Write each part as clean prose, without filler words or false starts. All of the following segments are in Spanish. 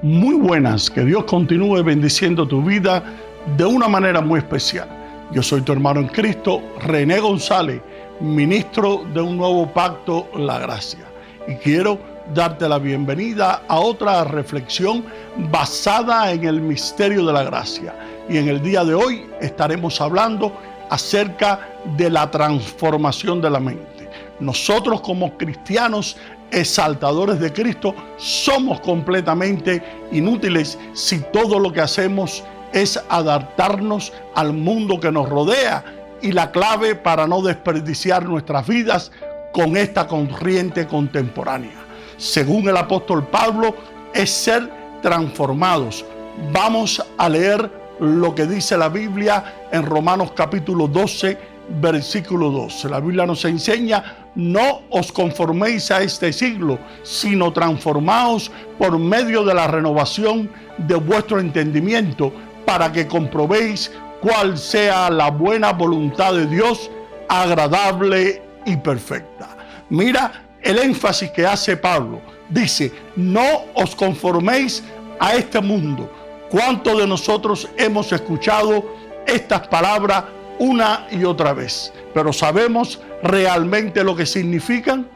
Muy buenas, que Dios continúe bendiciendo tu vida de una manera muy especial. Yo soy tu hermano en Cristo, René González, ministro de un nuevo pacto, la gracia. Y quiero darte la bienvenida a otra reflexión basada en el misterio de la gracia. Y en el día de hoy estaremos hablando acerca de la transformación de la mente. Nosotros como cristianos exaltadores de Cristo somos completamente inútiles si todo lo que hacemos es adaptarnos al mundo que nos rodea, y la clave para no desperdiciar nuestras vidas con esta corriente contemporánea, según el apóstol Pablo, es ser transformados. Vamos a leer lo que dice la Biblia en Romanos capítulo 12, versículo 12. La Biblia nos enseña: no os conforméis a este siglo, sino transformaos por medio de la renovación de vuestro entendimiento, para que comprobéis cuál sea la buena voluntad de Dios, agradable y perfecta. Mira el énfasis que hace Pablo. Dice: no os conforméis a este mundo. ¿Cuántos de nosotros hemos escuchado estas palabras una y otra vez? Pero ¿sabemos realmente lo que significan?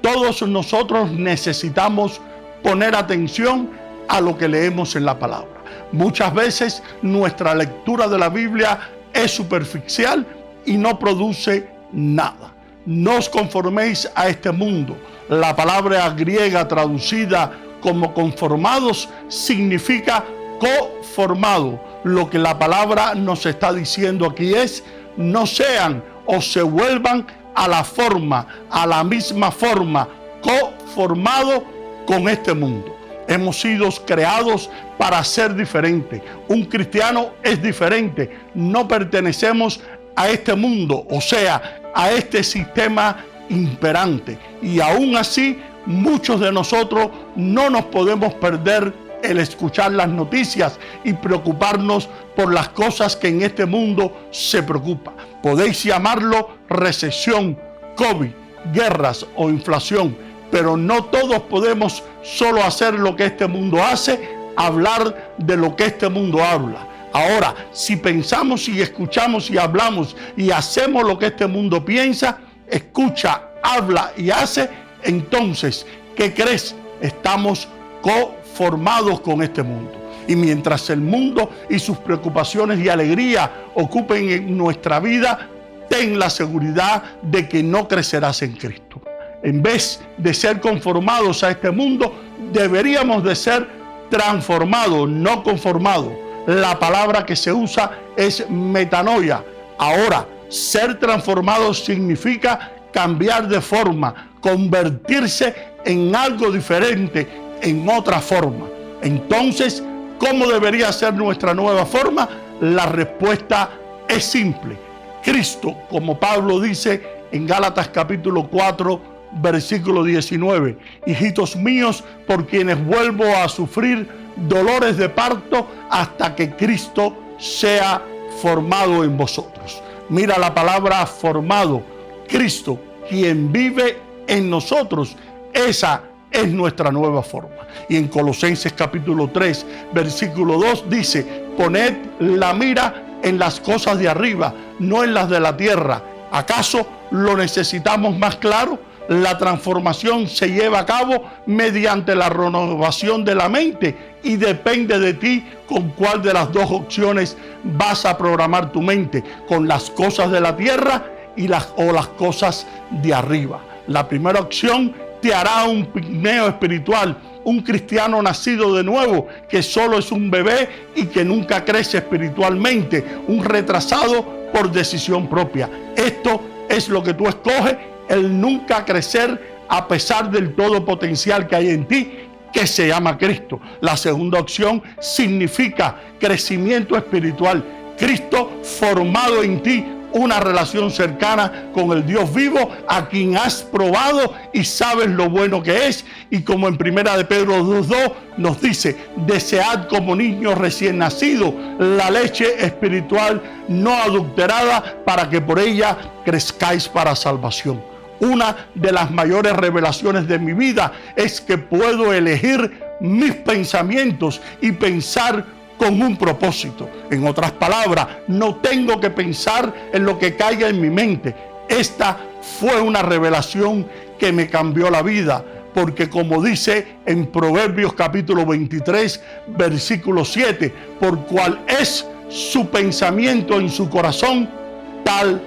Todos nosotros necesitamos poner atención a lo que leemos en la palabra. Muchas veces nuestra lectura de la Biblia es superficial y no produce nada. No os conforméis a este mundo. La palabra griega traducida como conformados significa conformado. Lo que la palabra nos está diciendo aquí es: no sean o se vuelvan a la misma forma, conformado con este mundo. Hemos sido creados para ser diferentes. Un cristiano es diferente. No pertenecemos a este mundo, o sea, a este sistema imperante. Y aún así, muchos de nosotros no nos podemos perder el escuchar las noticias y preocuparnos por las cosas que en este mundo se preocupa. Podéis llamarlo recesión, COVID, guerras o inflación, pero no todos podemos solo hacer lo que este mundo hace, hablar de lo que este mundo habla. Ahora, si pensamos y escuchamos y hablamos y hacemos lo que este mundo piensa, escucha, habla y hace, entonces, ¿qué crees? Estamos conformados con este mundo. Y mientras el mundo y sus preocupaciones y alegría ocupen en nuestra vida, ten la seguridad de que no crecerás en Cristo. En vez de ser conformados a este mundo, deberíamos de ser transformados, no conformados. La palabra que se usa es metanoia. Ahora, ser transformado significa cambiar de forma, convertirse en algo diferente, en otra forma. Entonces, ¿cómo debería ser nuestra nueva forma? La respuesta es simple: Cristo, como Pablo dice en Gálatas capítulo 4, versículo 19. Hijitos míos, por quienes vuelvo a sufrir dolores de parto hasta que Cristo sea formado en vosotros. Mira la palabra formado. Cristo, quien vive en nosotros, esa es nuestra nueva forma. Y en Colosenses capítulo 3, versículo 2 dice: poned la mira en las cosas de arriba, no en las de la tierra. ¿Acaso lo necesitamos más claro? La transformación se lleva a cabo mediante la renovación de la mente, y depende de ti con cuál de las dos opciones vas a programar tu mente, con las cosas de la tierra o las cosas de arriba. La primera opción te hará un pigmeo espiritual, un cristiano nacido de nuevo, que solo es un bebé y que nunca crece espiritualmente, un retrasado por decisión propia. Esto es lo que tú escoges: el nunca crecer a pesar del todo potencial que hay en ti, que se llama Cristo. La segunda opción significa crecimiento espiritual. Cristo formado en ti, una relación cercana con el Dios vivo, a quien has probado y sabes lo bueno que es. Y como en 1 de Pedro 2:2 nos dice: desead como niños recién nacidos la leche espiritual no adulterada, para que por ella crezcáis para salvación. Una de las mayores revelaciones de mi vida es que puedo elegir mis pensamientos y pensar con un propósito. En otras palabras, no tengo que pensar en lo que caiga en mi mente. Esta fue una revelación que me cambió la vida, porque como dice en Proverbios capítulo 23, versículo 7, por cual es su pensamiento en su corazón, tal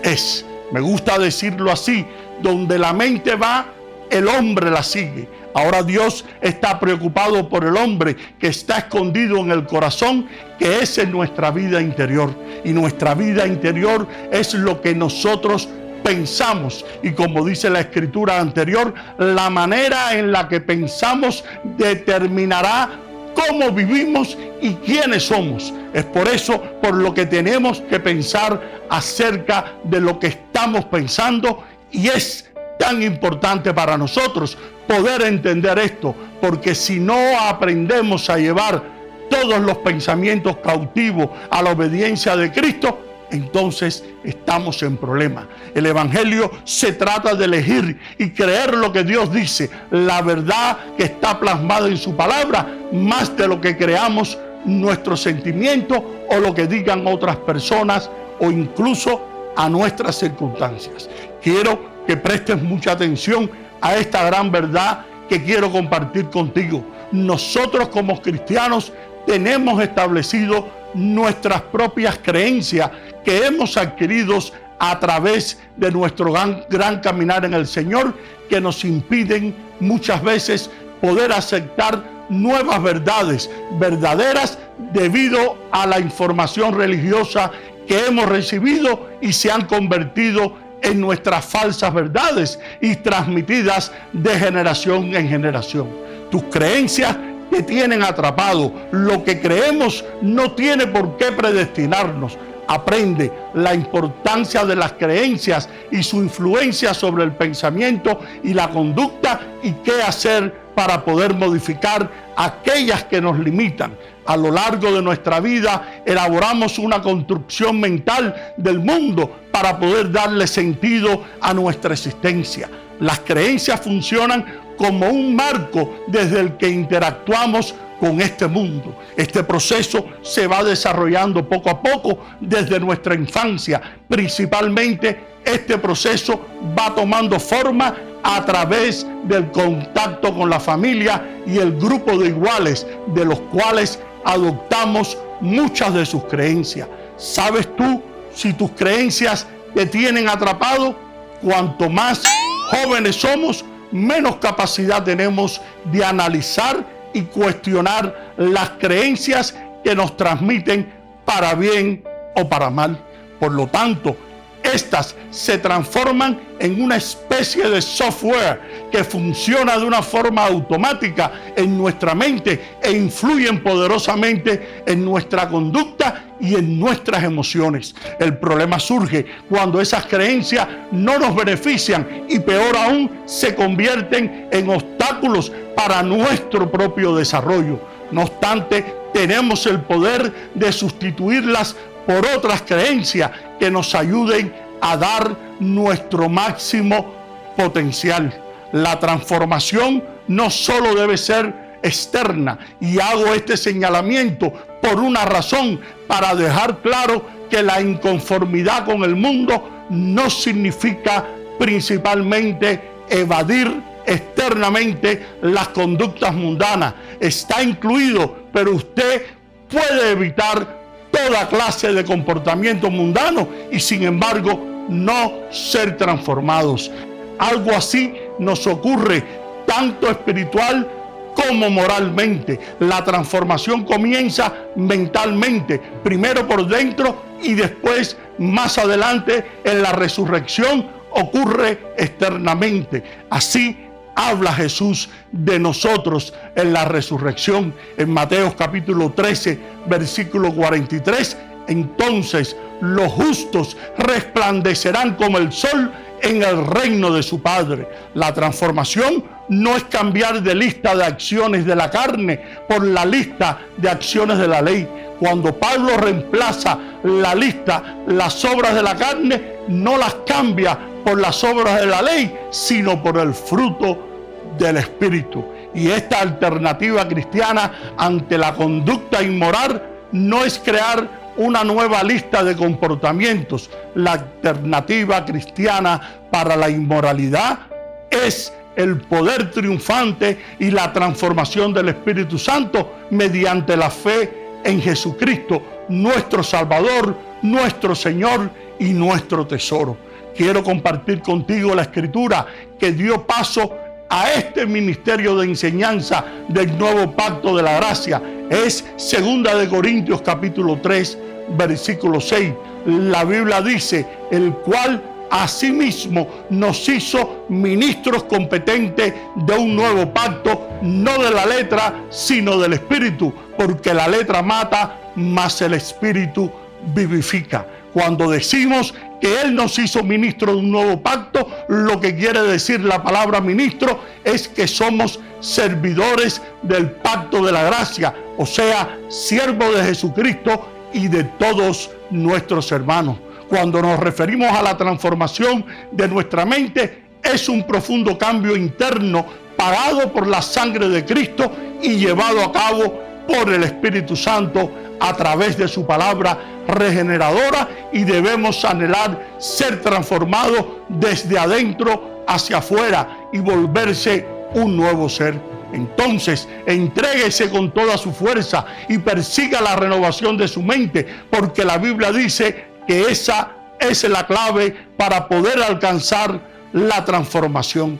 es. Me gusta decirlo así: donde la mente va, el hombre la sigue. Ahora Dios está preocupado por el hombre que está escondido en el corazón, que es en nuestra vida interior. Y nuestra vida interior es lo que nosotros pensamos. Y como dice la escritura anterior, la manera en la que pensamos determinará cómo vivimos y quiénes somos. Es por eso por lo que tenemos que pensar acerca de lo que estamos pensando, y es tan importante para nosotros poder entender esto, porque si no aprendemos a llevar todos los pensamientos cautivos a la obediencia de Cristo, entonces estamos en problema. El Evangelio se trata de elegir y creer lo que Dios dice, la verdad que está plasmada en su palabra, más de lo que creamos nuestros sentimientos o lo que digan otras personas o incluso a nuestras circunstancias. Quiero que prestes mucha atención a esta gran verdad que quiero compartir contigo. Nosotros como cristianos tenemos establecido nuestras propias creencias que hemos adquirido a través de nuestro gran caminar en el Señor, que nos impiden muchas veces poder aceptar nuevas verdades verdaderas debido a la información religiosa que hemos recibido y se han convertido en nuestras falsas verdades y transmitidas de generación en generación. Tus creencias te tienen atrapado. Lo que creemos no tiene por qué predestinarnos. Aprende la importancia de las creencias y su influencia sobre el pensamiento y la conducta, y qué hacer para poder modificar aquellas que nos limitan. A lo largo de nuestra vida elaboramos una construcción mental del mundo para poder darle sentido a nuestra existencia. Las creencias funcionan como un marco desde el que interactuamos con este mundo. Este proceso se va desarrollando poco a poco desde nuestra infancia. Principalmente este proceso va tomando forma a través del contacto con la familia y el grupo de iguales, de los cuales adoptamos muchas de sus creencias. ¿Sabes tú si tus creencias te tienen atrapado? Cuanto más jóvenes somos, menos capacidad tenemos de analizar y cuestionar las creencias que nos transmiten para bien o para mal. Por lo tanto, estas se transforman en una especie de software que funciona de una forma automática en nuestra mente e influyen poderosamente en nuestra conducta y en nuestras emociones. El problema surge cuando esas creencias no nos benefician y, peor aún, se convierten en obstáculos para nuestro propio desarrollo. No obstante, tenemos el poder de sustituirlas por otras creencias que nos ayuden a dar nuestro máximo potencial. La transformación no solo debe ser externa, y hago este señalamiento por una razón: para dejar claro que la inconformidad con el mundo no significa principalmente evadir externamente las conductas mundanas. Está incluido, pero usted puede evitar toda clase de comportamiento mundano y sin embargo no ser transformados. Algo así nos ocurre tanto espiritual como moralmente. La transformación comienza mentalmente, primero por dentro y después, más adelante, en la resurrección, ocurre externamente. Así habla Jesús de nosotros en la resurrección. En Mateo capítulo 13, versículo 43, entonces los justos resplandecerán como el sol en el reino de su Padre. La transformación no es cambiar de lista de acciones de la carne por la lista de acciones de la ley. Cuando Pablo reemplaza la lista, las obras de la carne, no las cambia por las obras de la ley, sino por el fruto del Espíritu. Y esta alternativa cristiana ante la conducta inmoral no es crear una nueva lista de comportamientos. La alternativa cristiana para la inmoralidad es el poder triunfante y la transformación del Espíritu Santo mediante la fe en Jesucristo, nuestro Salvador, nuestro Señor y nuestro tesoro. Quiero compartir contigo la Escritura que dio paso a este ministerio de enseñanza del nuevo pacto de la gracia. Es 2 Corintios capítulo 3, versículo 6. La Biblia dice, el cual asimismo nos hizo ministros competentes de un nuevo pacto, no de la letra, sino del Espíritu, porque la letra mata, mas el Espíritu vivifica. Cuando decimos que Él nos hizo ministro de un nuevo pacto, lo que quiere decir la palabra ministro es que somos servidores del pacto de la gracia, o sea, siervos de Jesucristo y de todos nuestros hermanos. Cuando nos referimos a la transformación de nuestra mente, es un profundo cambio interno pagado por la sangre de Cristo y llevado a cabo por el Espíritu Santo a través de su palabra regeneradora, y debemos anhelar ser transformados desde adentro hacia afuera y volverse un nuevo ser. Entonces, entréguese con toda su fuerza y persiga la renovación de su mente, porque la Biblia dice que esa es la clave para poder alcanzar la transformación.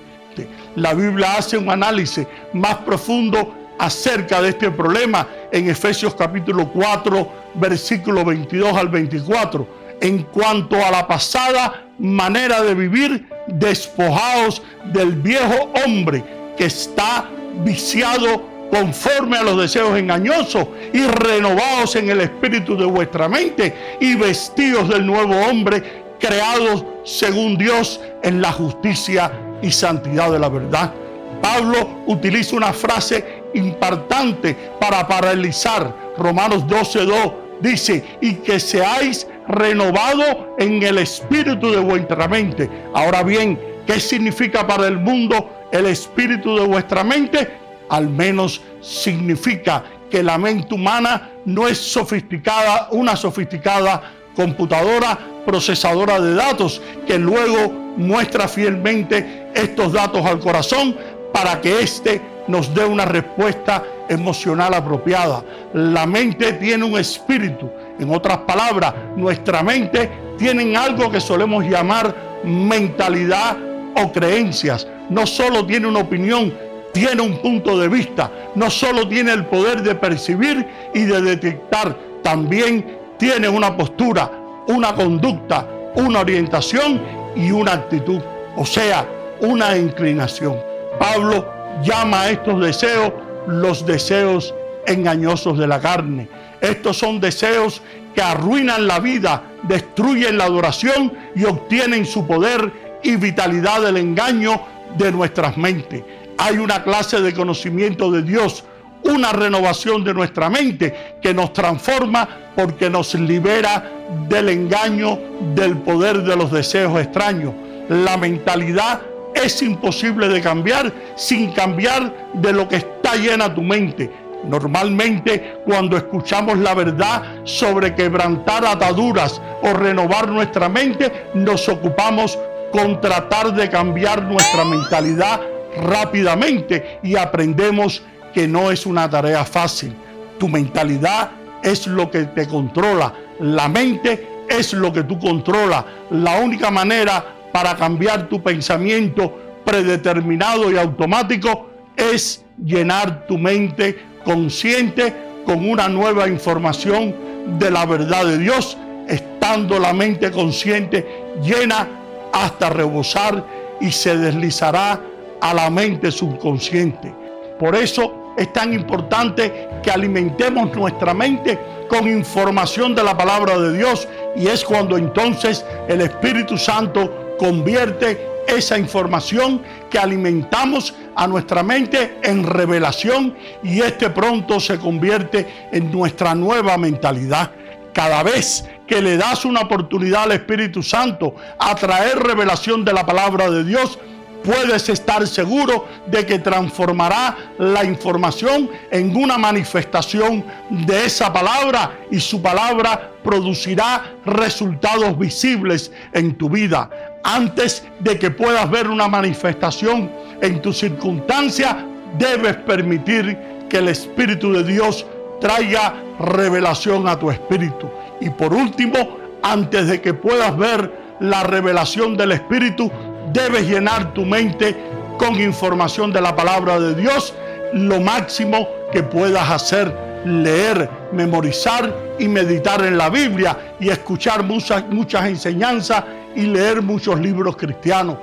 La Biblia hace un análisis más profundo acerca de este problema en Efesios capítulo 4, versículo 22 al 24. En cuanto a la pasada manera de vivir, despojaos del viejo hombre que está viciado conforme a los deseos engañosos, y renovaos en el espíritu de vuestra mente, y vestidos del nuevo hombre, creados según Dios en la justicia y santidad de la verdad. Pablo utiliza una frase impactante para paralizar. Romanos 12:2 dice, y que seáis renovados en el espíritu de vuestra mente. Ahora bien, ¿qué significa para el mundo el espíritu de vuestra mente? Al menos significa que la mente humana no es sofisticada, una sofisticada computadora procesadora de datos que luego muestra fielmente estos datos al corazón para que éste nos dé una respuesta emocional apropiada. La mente tiene un espíritu. En otras palabras, nuestra mente tiene algo que solemos llamar mentalidad o creencias. No solo tiene una opinión, tiene un punto de vista. No solo tiene el poder de percibir y de detectar, también tiene una postura, una conducta, una orientación y una actitud, o sea, una inclinación. Pablo llama a estos deseos los deseos engañosos de la carne. Estos son deseos que arruinan la vida, destruyen la adoración y obtienen su poder y vitalidad del engaño de nuestras mentes. Hay una clase de conocimiento de Dios, una renovación de nuestra mente que nos transforma porque nos libera del engaño, del poder de los deseos extraños. La mentalidad es imposible de cambiar sin cambiar de lo que está llena tu mente. Normalmente, cuando escuchamos la verdad sobre quebrantar ataduras o renovar nuestra mente, nos ocupamos con tratar de cambiar nuestra mentalidad rápidamente y aprendemos que no es una tarea fácil. Tu mentalidad es lo que te controla. La mente es lo que tú controlas. La única manera para cambiar tu pensamiento predeterminado y automático es llenar tu mente consciente con una nueva información de la verdad de Dios, estando la mente consciente llena hasta rebosar y se deslizará a la mente subconsciente. Por eso es tan importante que alimentemos nuestra mente con información de la palabra de Dios, y es cuando entonces el Espíritu Santo convierte esa información que alimentamos a nuestra mente en revelación, y este pronto se convierte en nuestra nueva mentalidad. Cada vez que le das una oportunidad al Espíritu Santo a traer revelación de la palabra de Dios, puedes estar seguro de que transformará la información en una manifestación de esa palabra, y su palabra producirá resultados visibles en tu vida. Antes de que puedas ver una manifestación en tu circunstancia, debes permitir que el Espíritu de Dios traiga revelación a tu espíritu. Y por último, antes de que puedas ver la revelación del Espíritu, debes llenar tu mente con información de la palabra de Dios. Lo máximo que puedas hacer: leer, memorizar y meditar en la Biblia, y escuchar muchas enseñanzas y leer muchos libros cristianos.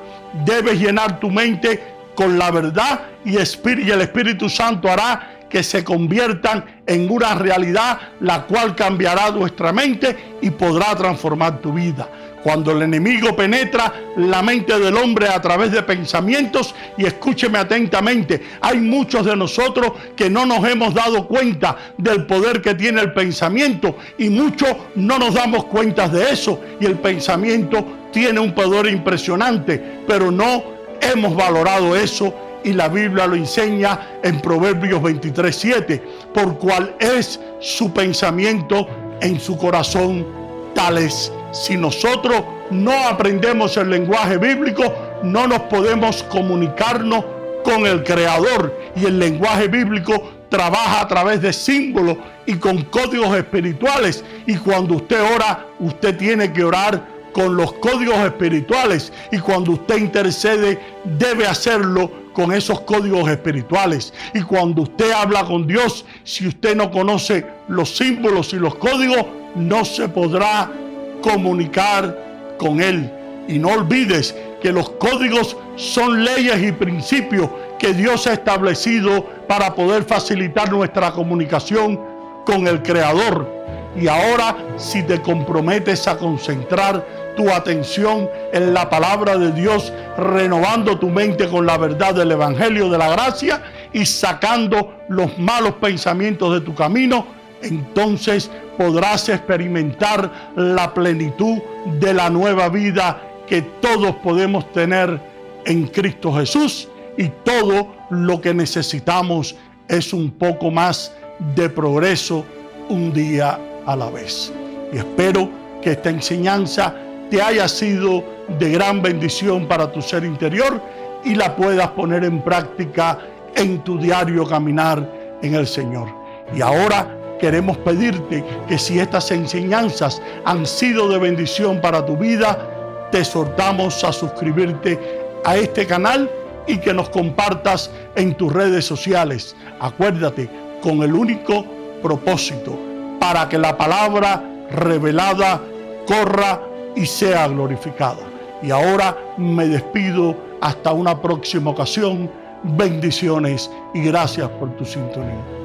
Debes llenar tu mente con la verdad, y el Espíritu Santo hará que se conviertan en una realidad, la cual cambiará nuestra mente y podrá transformar tu vida. Cuando el enemigo penetra la mente del hombre a través de pensamientos, y escúcheme atentamente, hay muchos de nosotros que no nos hemos dado cuenta del poder que tiene el pensamiento, y muchos no nos damos cuenta de eso, y el pensamiento tiene un poder impresionante, pero no hemos valorado eso. Y la Biblia lo enseña en Proverbios 23:7, por cual es su pensamiento en su corazón, tal es. Si nosotros no aprendemos el lenguaje bíblico, no nos podemos comunicarnos con el Creador. Y el lenguaje bíblico trabaja a través de símbolos y con códigos espirituales. Y cuando usted ora, usted tiene que orar con los códigos espirituales. Y cuando usted intercede, debe hacerlo con esos códigos espirituales. Y cuando usted habla con Dios, si usted no conoce los símbolos y los códigos, no se podrá comunicar con Él. Y no olvides que los códigos son leyes y principios que Dios ha establecido para poder facilitar nuestra comunicación con el Creador. Y ahora, si te comprometes a concentrar tu atención en la palabra de Dios, renovando tu mente con la verdad del Evangelio de la gracia y sacando los malos pensamientos de tu camino, entonces podrás experimentar la plenitud de la nueva vida que todos podemos tener en Cristo Jesús. Y todo lo que necesitamos es un poco más de progreso, un día a la vez. Y espero que esta enseñanza te haya sido de gran bendición para tu ser interior y la puedas poner en práctica en tu diario caminar en el Señor. Y ahora queremos pedirte que, si estas enseñanzas han sido de bendición para tu vida, te exhortamos a suscribirte a este canal y que nos compartas en tus redes sociales. Acuérdate, con el único propósito: para que la palabra revelada corra y sea glorificada. Y ahora me despido hasta una próxima ocasión. Bendiciones y gracias por tu sintonía.